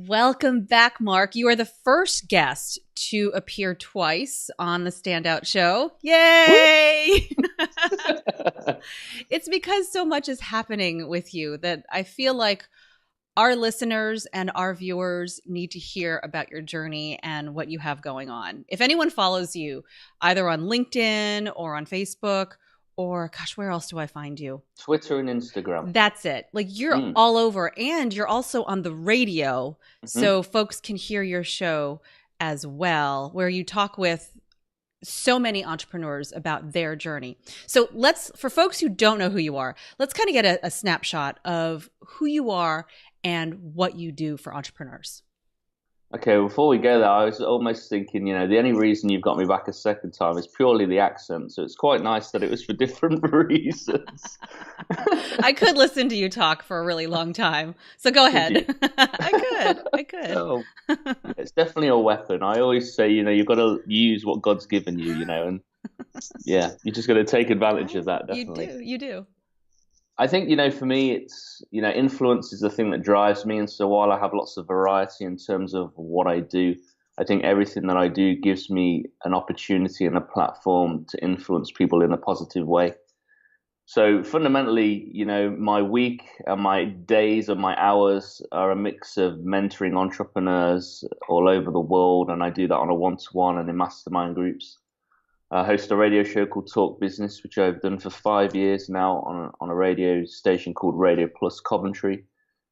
Welcome back, Mark. You are the first guest to appear twice on the Standout show. Yay! It's because so much is happening with you that I feel like our listeners and our viewers need to hear about your journey and what you have going on. If anyone follows you either on LinkedIn or on Facebook, or gosh, where else do I find you? Twitter and Instagram. That's it. Like you're all over, and you're also on the radio, so folks can hear your show as well, where you talk with so many entrepreneurs about their journey. So for folks who don't know who you are, let's kind of get a snapshot of who you are and what you do for entrepreneurs. Okay, before we go there, I was almost thinking, the only reason you've got me back a second time is purely the accent. So it's quite nice that it was for different reasons. I could listen to you talk for a really long time. So go ahead. I could. Oh, it's definitely a weapon. I always say, you've got to use what God's given you, and yeah, you're just going to take advantage of that, definitely. You do. I think, for me, it's, influence is the thing that drives me. And so while I have lots of variety in terms of what I do, I think everything that I do gives me an opportunity and a platform to influence people in a positive way. So fundamentally, my week and my days and my hours are a mix of mentoring entrepreneurs all over the world. And I do that on a one-to-one and in mastermind groups. I host a radio show called Talk Business, which I've done for 5 years now on a radio station called Radio Plus Coventry.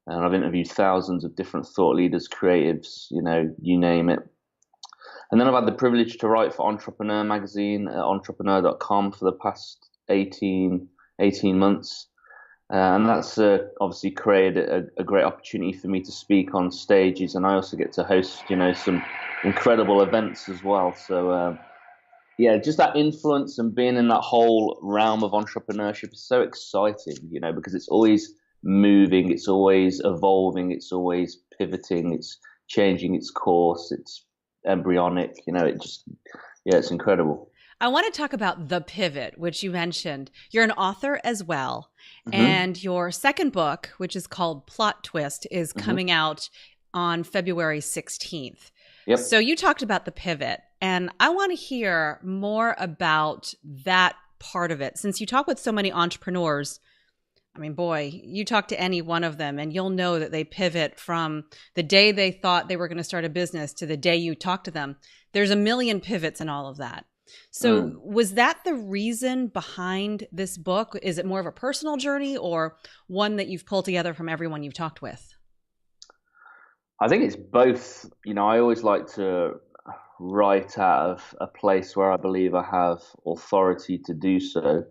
And I've interviewed thousands of different thought leaders, creatives, you name it. And then I've had the privilege to write for Entrepreneur magazine at entrepreneur.com for the past 18 months. And that's obviously created a great opportunity for me to speak on stages. And I also get to host, some incredible events as well. So, yeah, just that influence and being in that whole realm of entrepreneurship is so exciting, because it's always moving, it's always evolving, it's always pivoting, it's changing its course, it's embryonic, it's incredible. I want to talk about The Pivot, which you mentioned. You're an author as well. And your second book, which is called Plot Twist, is coming out on February 16th. Yep. So you talked about the pivot, and I want to hear more about that part of it. Since you talk with so many entrepreneurs, I mean, boy, you talk to any one of them and you'll know that they pivot from the day they thought they were going to start a business to the day you talk to them. There's a million pivots in all of that. So was that the reason behind this book? Is it more of a personal journey or one that you've pulled together from everyone you've talked with? I think it's both. I always like to write out of a place where I believe I have authority to do so,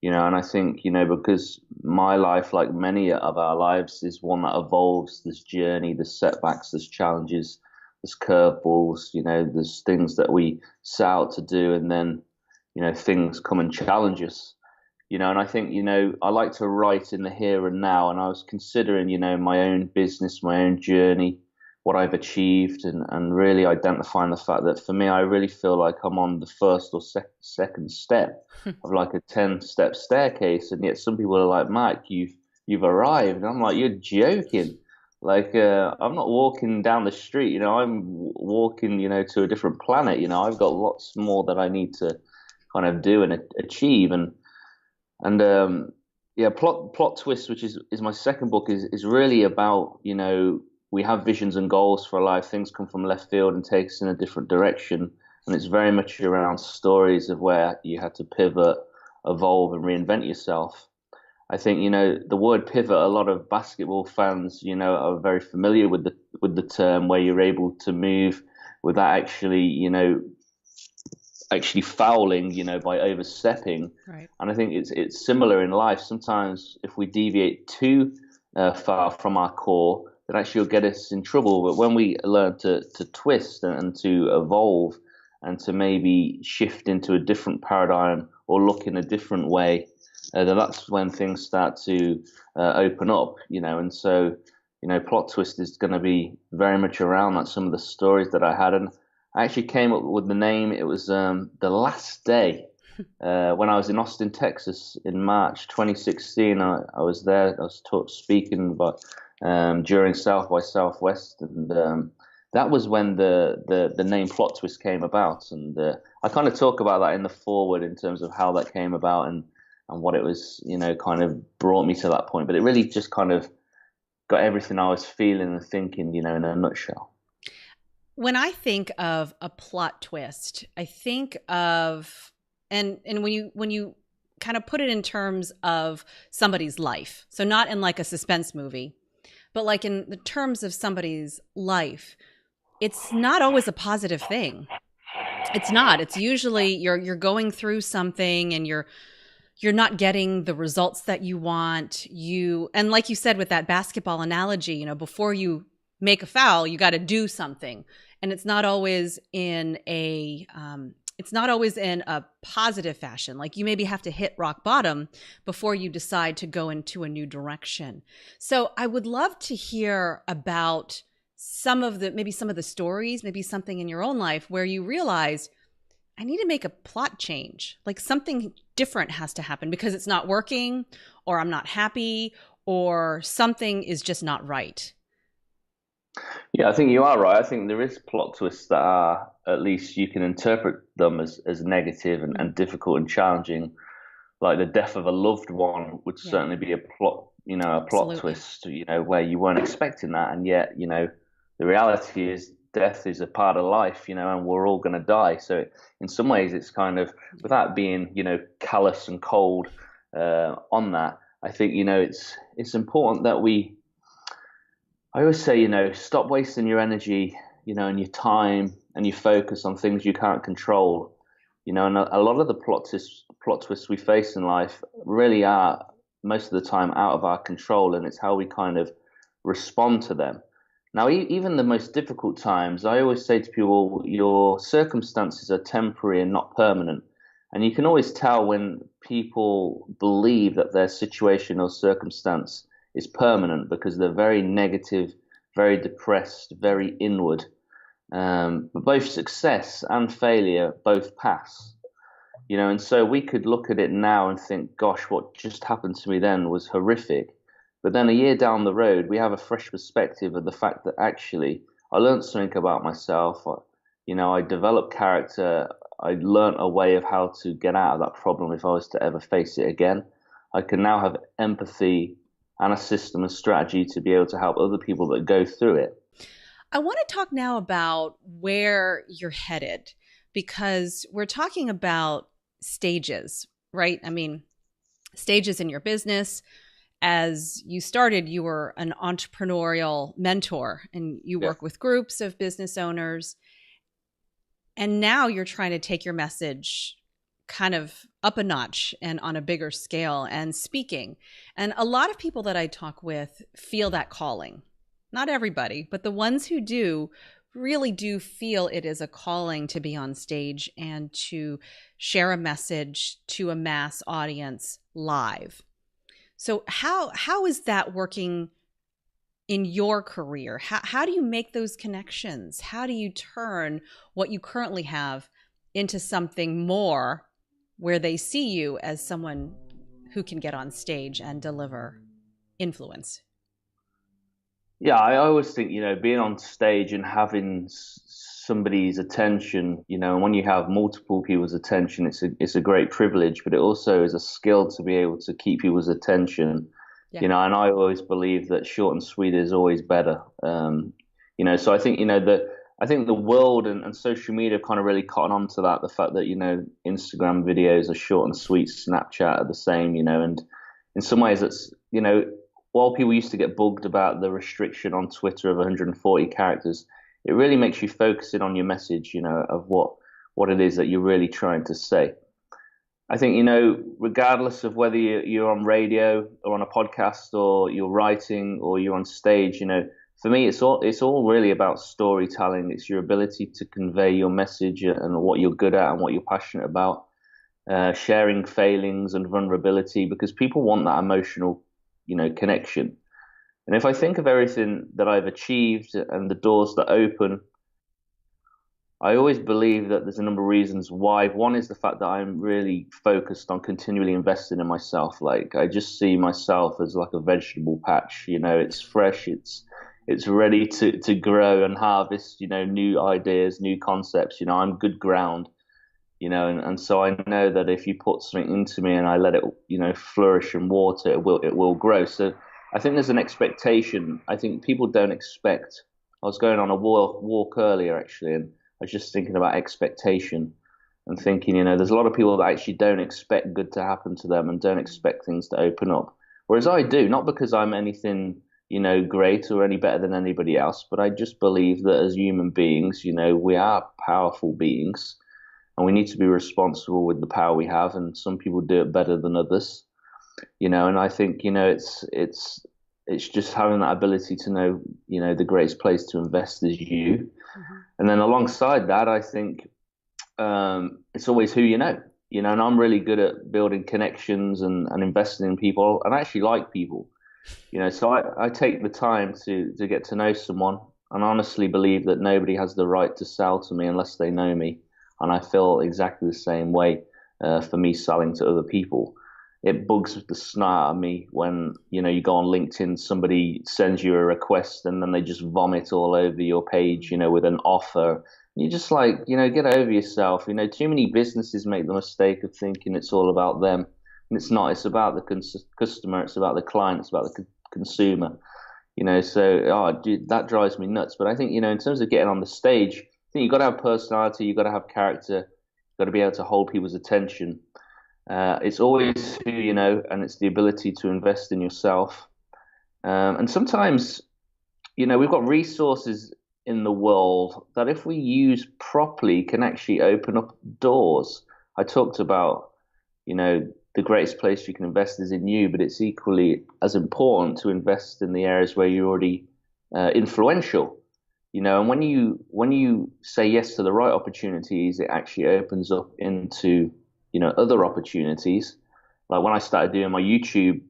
and I think, because my life, like many of our lives, is one that evolves. This journey, there's setbacks, there's challenges, there's curveballs, there's things that we set out to do and then, things come and challenge us. And I think, I like to write in the here and now. And I was considering, my own business, my own journey, what I've achieved, and really identifying the fact that for me, I really feel like I'm on the first or second step of like a 10-step staircase. And yet some people are like, Mike, you've arrived. And I'm like, you're joking. Like, I'm not walking down the street, I'm walking, to a different planet. I've got lots more that I need to kind of do and achieve. And Plot Twist, which is my second book, is really about, we have visions and goals for our life. Things come from left field and take us in a different direction. And it's very much around stories of where you had to pivot, evolve, and reinvent yourself. I think, the word pivot, a lot of basketball fans, are very familiar with the term, where you're able to move without actually fouling, by overstepping. Right. And I think it's similar in life. Sometimes if we deviate too far from our core, it actually will get us in trouble. But when we learn to twist and to evolve and to maybe shift into a different paradigm or look in a different way, then that's when things start to open up, And so, Plot Twist is going to be very much around that, some of the stories that I had. And I actually came up with the name. It was the last day when I was in Austin, Texas in March 2016. I was there. I was speaking about during South by Southwest, and that was when the name Plot Twist came about. And I kind of talk about that in the foreword in terms of how that came about and what it was, kind of brought me to that point. But it really just kind of got everything I was feeling and thinking, in a nutshell. When I think of a plot twist, I think of and when you kind of put it in terms of somebody's life. So not in like a suspense movie, but like in the terms of somebody's life, it's not always a positive thing. It's not. It's usually you're going through something and you're not getting the results that you want. And like you said with that basketball analogy, before you make a foul, you got to do something. And it's not always in a positive fashion. Like you maybe have to hit rock bottom before you decide to go into a new direction. So I would love to hear about some of the stories, maybe something in your own life where you realized I need to make a plot change. Like something different has to happen because it's not working, or I'm not happy, or something is just not right. Yeah, I think you are right. I think there is plot twists that are, at least you can interpret them as negative and difficult and challenging. Like the death of a loved one would certainly be a plot, a plot Absolutely. twist, where you weren't expecting that. And yet, the reality is death is a part of life, and we're all going to die. So in some ways it's kind of, without being, callous and cold on that, I think, it's important that I always say, stop wasting your energy, and your time and your focus on things you can't control. And a lot of the plot twists we face in life really are most of the time out of our control, and it's how we kind of respond to them. Now, even the most difficult times, I always say to people, your circumstances are temporary and not permanent. And you can always tell when people believe that their situation or circumstance is permanent because they're very negative, very depressed, very inward. But both success and failure both pass, and so we could look at it now and think, gosh, what just happened to me then was horrific. But then a year down the road, we have a fresh perspective of the fact that actually I learned something about myself. I developed character. I learned a way of how to get out of that problem if I was to ever face it again. I can now have empathy and a system and strategy to be able to help other people that go through it. I want to talk now about where you're headed, because we're talking about stages, right? I mean, stages in your business. As you started, you were an entrepreneurial mentor and you work with groups of business owners. And now you're trying to take your message kind of up a notch and on a bigger scale and speaking. And a lot of people that I talk with feel that calling. Not everybody, but the ones who do really do feel it is a calling to be on stage and to share a message to a mass audience live. So how is that working in your career? How do you make those connections? How do you turn what you currently have into something more where they see you as someone who can get on stage and deliver influence? Yeah, I always think, being on stage and having somebody's attention, and when you have multiple people's attention, it's a great privilege, but it also is a skill to be able to keep people's attention, and I always believe that short and sweet is always better. So I think, I think the world and social media kind of really cotton on to that, the fact that, Instagram videos are short and sweet, Snapchat are the same, and in some ways it's, while people used to get bugged about the restriction on Twitter of 140 characters, it really makes you focus in on your message, of what it is that you're really trying to say. I think, regardless of whether you're on radio or on a podcast or you're writing or you're on stage, for me, it's all really about storytelling. It's your ability to convey your message and what you're good at and what you're passionate about, sharing failings and vulnerability, because people want that emotional connection. And if I think of everything that I've achieved and the doors that open, I always believe that there's a number of reasons why. One is the fact that I'm really focused on continually investing in myself. Like I just see myself as like a vegetable patch. It's fresh, it's ready to grow and harvest, new ideas, new concepts. I'm good ground, and so I know that if you put something into me and I let it, flourish and water, it will grow. So I think there's an expectation. I think people don't expect. I was going on a walk earlier actually, and I was just thinking about expectation and thinking, there's a lot of people that actually don't expect good to happen to them and don't expect things to open up. Whereas I do, not because I'm anything, great or any better than anybody else, but I just believe that as human beings, we are powerful beings and we need to be responsible with the power we have. And some people do it better than others, and I think, it's just having that ability to know, the greatest place to invest is you. Mm-hmm. And then alongside that, I think it's always who and I'm really good at building connections and investing in people, and I actually like people, so I take the time to get to know someone, and honestly believe that nobody has the right to sell to me unless they know me. And I feel exactly the same way for me selling to other people. It bugs the snot out of me when, you go on LinkedIn, somebody sends you a request and then they just vomit all over your page, with an offer. You're just like, get over yourself. Too many businesses make the mistake of thinking it's all about them. And it's not. It's about the customer. It's about the client. It's about the consumer. Dude, that drives me nuts. But I think, in terms of getting on the stage, I think you've got to have personality. You've got to have character. You've got to be able to hold people's attention. It's always who you know, and it's the ability to invest in yourself. And sometimes, we've got resources in the world that if we use properly can actually open up doors. I talked about, the greatest place you can invest is in you, but it's equally as important to invest in the areas where you're already influential. And when you say yes to the right opportunities, it actually opens up into other opportunities. Like when I started doing my YouTube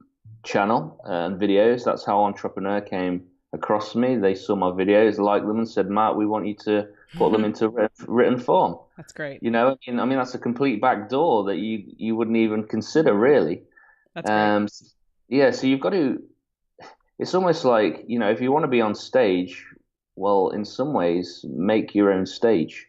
channel and videos, that's how Entrepreneur came across me. They saw my videos, liked them, and said, "Mark, we want you to put them into written form." That's great. I mean, that's a complete back door that you wouldn't even consider, really. That's great. Yeah, so you've got to. It's almost like, if you want to be on stage, well, in some ways, make your own stage.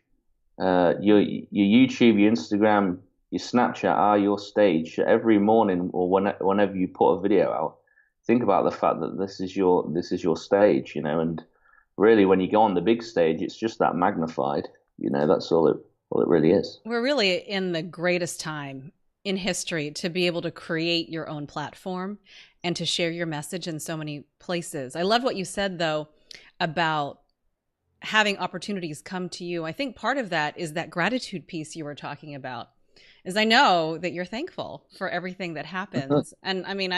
Your YouTube, your Instagram, your Snapchat are your stage. Every morning or whenever you put a video out, think about the fact that this is your stage, and really when you go on the big stage, it's just that magnified. That's all it really is. We're really in the greatest time in history to be able to create your own platform and to share your message in so many places. I love what you said though about having opportunities come to you. I think part of that is that gratitude piece you were talking about. Is I know that you're thankful for everything that happens. And I mean,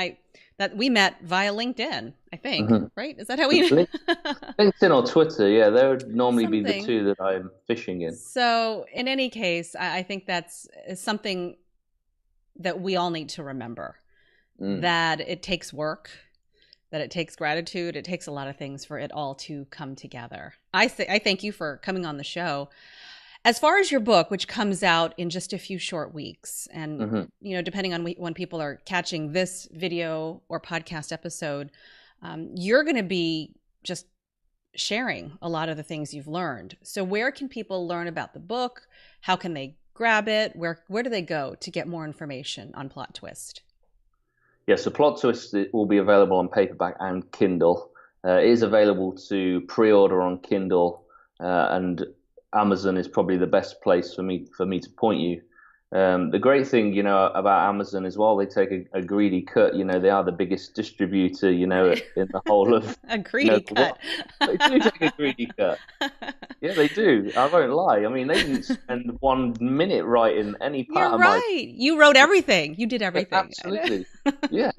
that we met via LinkedIn, I think, right? Is that how we LinkedIn or Twitter, yeah, they would normally be the two that I'm fishing in. So in any case, I think that's something that we all need to remember, that it takes work, that it takes gratitude, it takes a lot of things for it all to come together. I thank you for coming on the show. As far as your book, which comes out in just a few short weeks, and depending on when people are catching this video or podcast episode, you're going to be just sharing a lot of the things you've learned. So where can people learn about the book? How can they grab it? Where do they go to get more information on Plot Twist? Yeah, so Plot Twist will be available on paperback and Kindle. It is available to pre-order on Kindle, and Amazon is probably the best place for me to point you. The great thing, about Amazon as well, they take a greedy cut. They are the biggest distributor, in the whole of a greedy cut. They do take a greedy cut. Yeah, they do. I won't lie. I mean, they didn't spend 1 minute writing any part of my. You wrote everything. You did everything. Absolutely. Yeah.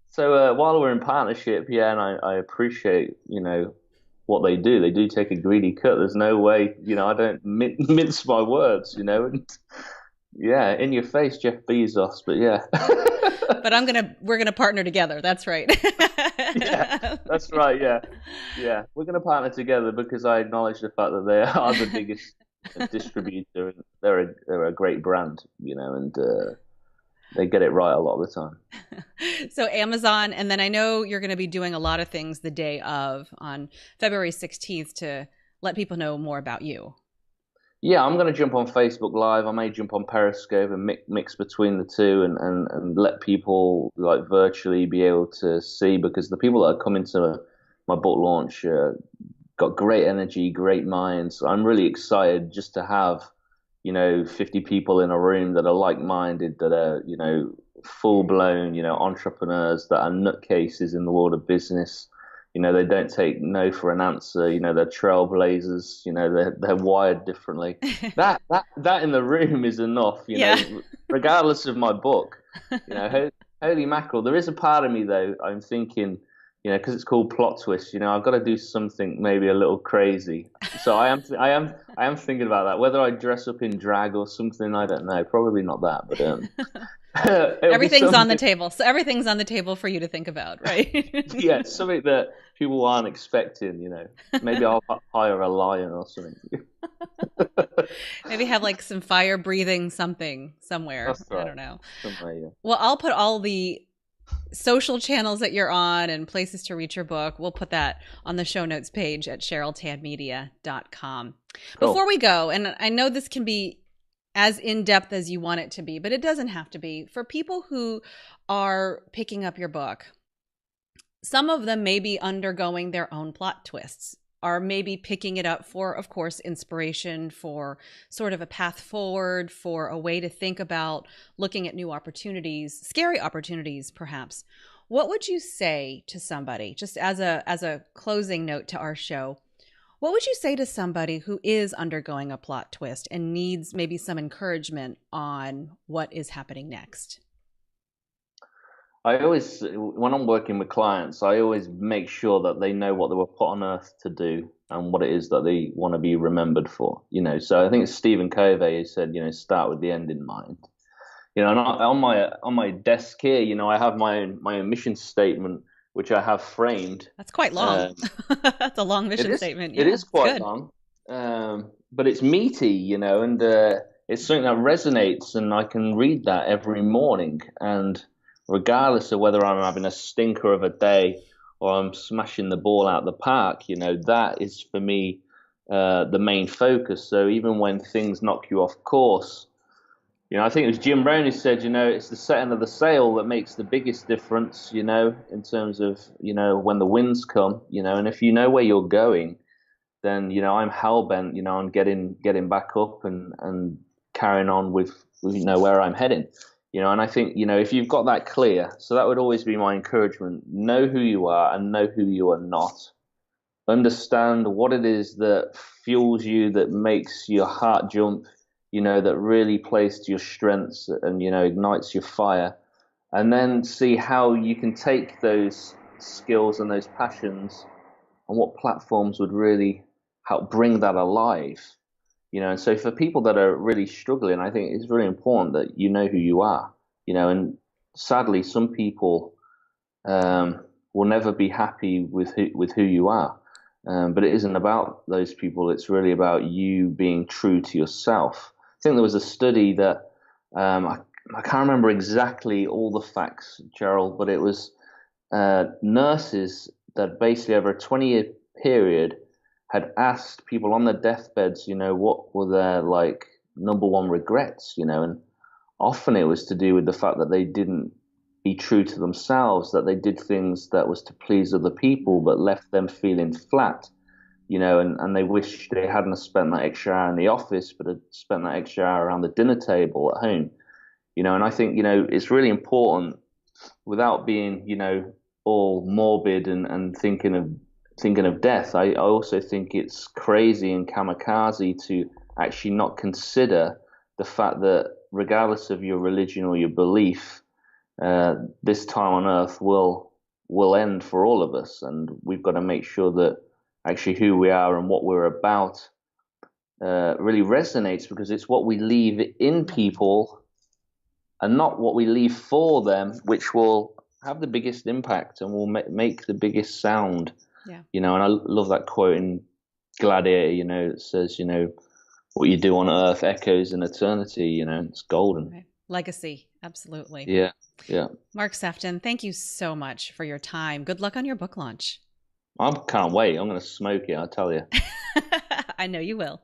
So while we're in partnership, and I appreciate, what they do take a greedy cut. There's no way, I don't mince my words, and yeah, in your face, Jeff Bezos, but yeah. But we're gonna partner together. That's right. Yeah, that's right. Yeah. We're gonna partner together because I acknowledge the fact that they are the biggest distributor. They're a great brand, and they get it right a lot of the time. So Amazon, and then I know you're going to be doing a lot of things the day of on February 16th to let people know more about you. Yeah, I'm going to jump on Facebook Live. I may jump on Periscope and mix between the two, and let people like virtually be able to see, because the people that are coming to my book launch got great energy, great minds. I'm really excited just to have 50 people in a room that are like-minded, that are full-blown entrepreneurs, that are nutcases in the world of business. They don't take no for an answer. They're trailblazers. They're wired differently. That in the room is enough. Yeah. Regardless of my book. Holy mackerel. There is a part of me though. I'm thinking, because it's called plot twist. I've got to do something maybe a little crazy. So I am thinking about that. Whether I dress up in drag or something, I don't know. Probably not that, but everything's on the table. So everything's on the table for you to think about, right? Yeah, something that people aren't expecting. Maybe I'll hire a lion or something. Maybe have like some fire breathing something somewhere. That's right. I don't know. Somewhere, yeah. Well, I'll put all the social channels that you're on and places to reach your book. We'll put that on the show notes page at CherylTadMedia.com. Cool. Before we go, and I know this can be as in-depth as you want it to be, but it doesn't have to be. For people who are picking up your book, some of them may be undergoing their own plot twists, are maybe picking it up for, of course, inspiration, for sort of a path forward, for a way to think about looking at new opportunities, scary opportunities, perhaps. What would you say to somebody, just as a closing note to our show? What would you say to somebody who is undergoing a plot twist and needs maybe some encouragement on what is happening next? I always, when I'm working with clients, I always make sure that they know what they were put on earth to do and what it is that they want to be remembered for. So I think it's Stephen Covey who said, start with the end in mind. And on my desk here, I have my own mission statement, which I have framed. That's quite long. That's a long mission statement. Yeah, it is quite long, but it's meaty, and it's something that resonates, and I can read that every morning. And regardless of whether I'm having a stinker of a day or I'm smashing the ball out the park, that is for me the main focus. So even when things knock you off course, I think it was Jim Rohn who said, it's the setting of the sail that makes the biggest difference, in terms of, when the winds come, and if you know where you're going, then, I'm hell-bent, on getting back up and carrying on with where I'm heading, and I think, if you've got that clear, so that would always be my encouragement. Know who you are and know who you are not. Understand what it is that fuels you, that makes your heart jump, that really plays to your strengths and, ignites your fire. And then see how you can take those skills and those passions and what platforms would really help bring that alive. And so for people that are really struggling, I think it's really important that you know who you are, and sadly, some people will never be happy with who you are. But it isn't about those people. It's really about you being true to yourself. I think there was a study that I can't remember exactly all the facts, Cheryl, but it was nurses that basically over a 20-year period had asked people on their deathbeds, what were their number one regrets, and often it was to do with the fact that they didn't be true to themselves, that they did things that was to please other people but left them feeling flat, and they wish they hadn't spent that extra hour in the office but had spent that extra hour around the dinner table at home, and I think, it's really important, without being, all morbid and thinking of death. I also think it's crazy and kamikaze to actually not consider the fact that regardless of your religion or your belief, this time on earth will end for all of us, and we've got to make sure that actually who we are and what we're about really resonates, because it's what we leave in people and not what we leave for them, which will have the biggest impact and will make the biggest sound. Yeah. And I love that quote in Gladiator, it says, what you do on Earth echoes in eternity. It's golden. Right. Legacy. Absolutely. Yeah, yeah. Mark Sephton, thank you so much for your time. Good luck on your book launch. I can't wait. I'm going to smoke it, I tell you. I know you will.